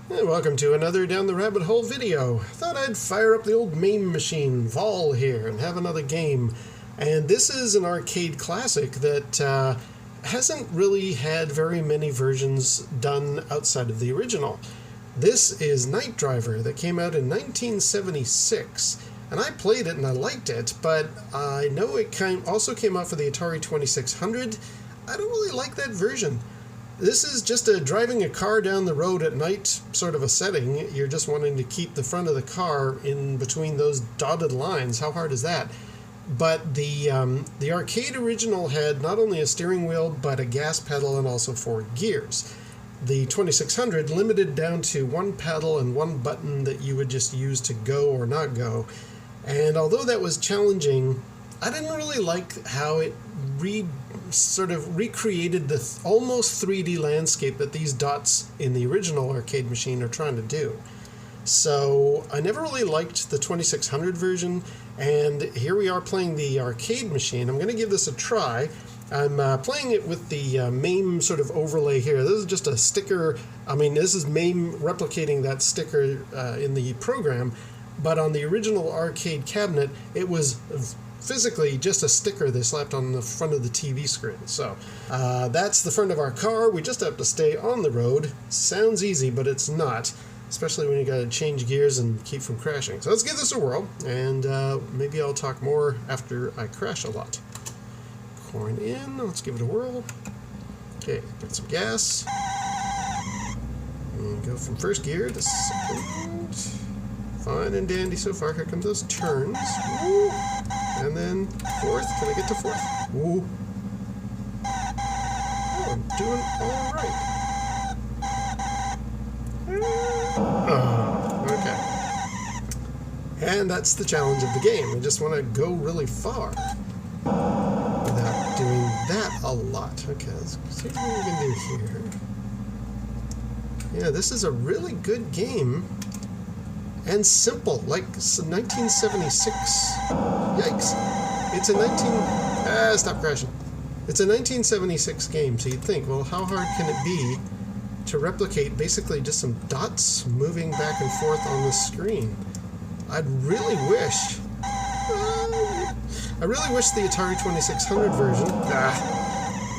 Hey, welcome to another Down the Rabbit Hole video. Thought I'd fire up the old MAME machine, Vol, here, and have another game. And this is an arcade classic that hasn't really had very many versions done outside of the original. This is Night Driver that came out in 1976. And I played it and I liked it, but I know it also came out for the Atari 2600. I don't really like that version. This is just driving a car down the road at night sort of a setting. You're just wanting to keep the front of the car in between those dotted lines. How hard is that? But the arcade original had not only a steering wheel, but a gas pedal and also 4 gears. The 2600 limited down to 1 pedal and 1 button that you would just use to go or not go. And although that was challenging, I didn't really like how it sort of recreated the almost 3D landscape that these dots in the original arcade machine are trying to do. So I never really liked the 2600 version, and here we are playing the arcade machine. I'm going to give this a try. I'm playing it with the MAME sort of overlay here. This is just a sticker. I mean, this is MAME replicating that sticker in the program, but on the original arcade cabinet, it was physically just a sticker they slapped on the front of the TV screen. So that's the front of our car. We just have to stay on the road. Sounds easy, but it's not, especially when you got to change gears and keep from crashing. So let's give this a whirl, and maybe I'll talk more after I crash a lot. Coin in. Let's give it a whirl. Okay, get some gas. And go from first gear to second. Fine and dandy so far. Here come those turns. Woo. And then fourth. Can I get to fourth? Woo. Oh, I'm doing all right. Oh, okay. And that's the challenge of the game. I just want to go really far without doing that a lot. Okay, let's see what we can do here. Yeah, this is a really good game. And simple, like 1976. Yikes. It's a stop crashing. It's a 1976 game, so you'd think, well, how hard can it be to replicate basically just some dots moving back and forth on the screen? I really wish the Atari 2600 version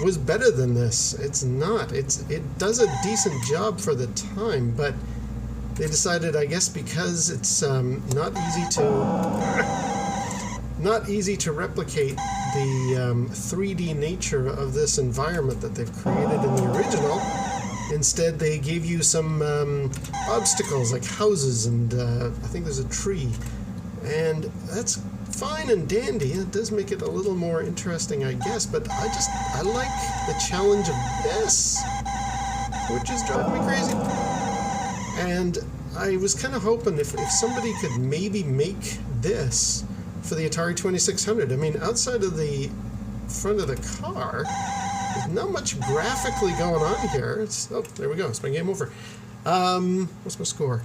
was better than this. It's not. It does a decent job for the time, but they decided, I guess, because it's not easy to replicate the 3D nature of this environment that they've created in the original. Instead, they gave you some obstacles like houses, and I think there's a tree. And that's fine and dandy. It does make it a little more interesting, I guess, but I like the challenge of this, which is driving me crazy. And I was kind of hoping if somebody could maybe make this for the Atari 2600. I mean, outside of the front of the car, there's not much graphically going on here. Oh, there we go. It's my game over. What's my score?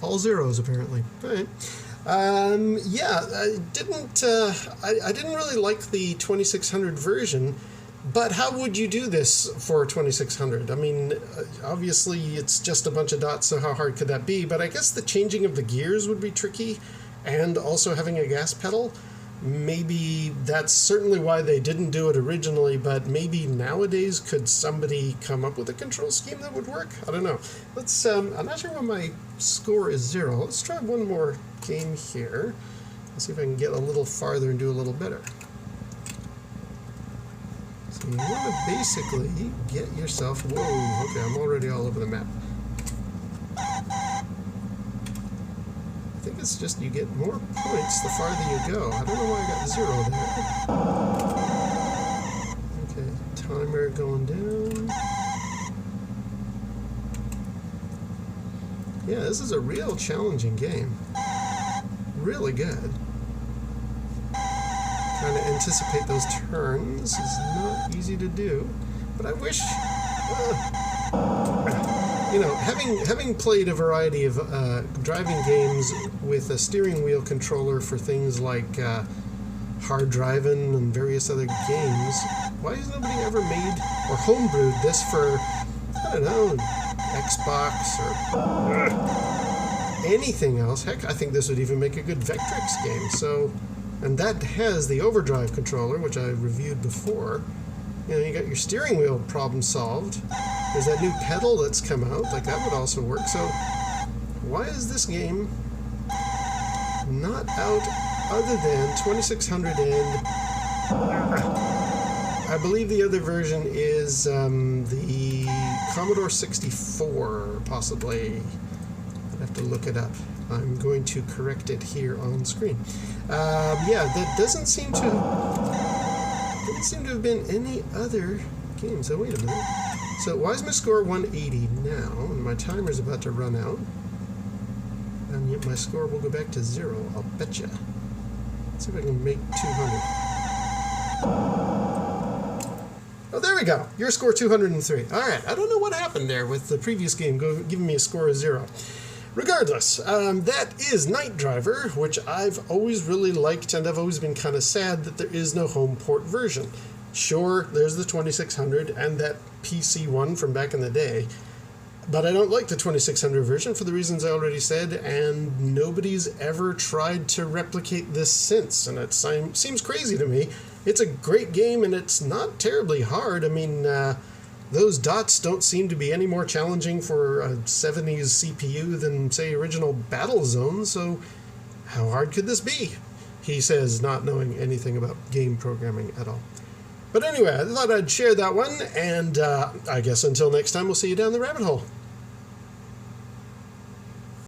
All zeros, apparently. All right. Yeah, I didn't really like the 2600 version. But how would you do this for 2600? I mean, obviously it's just a bunch of dots, so how hard could that be? But I guess the changing of the gears would be tricky, and also having a gas pedal. Maybe that's certainly why they didn't do it originally, but maybe nowadays could somebody come up with a control scheme that would work? I don't know. Let's, I'm not sure why my score is 0. Let's try one more game here. Let's see if I can get a little farther and do a little better. So you want to basically get yourself... Whoa, okay, I'm already all over the map. I think it's just you get more points the farther you go. I don't know why I got 0 there. Okay, timer going down. Yeah, this is a real challenging game. Really good. Trying to anticipate those turns is not easy to do, but I wish, you know, having played a variety of driving games with a steering wheel controller for things like Hard Driving and various other games, why has nobody ever made or homebrewed this for, I don't know, Xbox or anything else. Heck, I think this would even make a good Vectrex game. So, and that has the overdrive controller, which I reviewed before. You know, you got your steering wheel problem solved. There's that new pedal that's come out. Like, that would also work. So, why is this game not out other than 2600 and I believe the other version is the Commodore 64, possibly. I'd have to look it up. I'm going to correct it here on screen. Yeah, that doesn't seem to have been any other games. So wait a minute. So why is my score 180 now? And my timer's about to run out. And yet my score will go back to 0, I'll betcha. Let's see if I can make 200. Oh, there we go. Your score 203. All right. I don't know what happened there with the previous game giving me a score of 0. Regardless, that is Night Driver, which I've always really liked, and I've always been kind of sad that there is no home port version. Sure, there's the 2600 and that PC one from back in the day, but I don't like the 2600 version for the reasons I already said, and nobody's ever tried to replicate this since, and it seems crazy to me. It's a great game, and it's not terribly hard. I mean, those dots don't seem to be any more challenging for a 70s CPU than, say, original Battlezone, so how hard could this be? He says, not knowing anything about game programming at all. But anyway, I thought I'd share that one, and I guess until next time, we'll see you down the rabbit hole.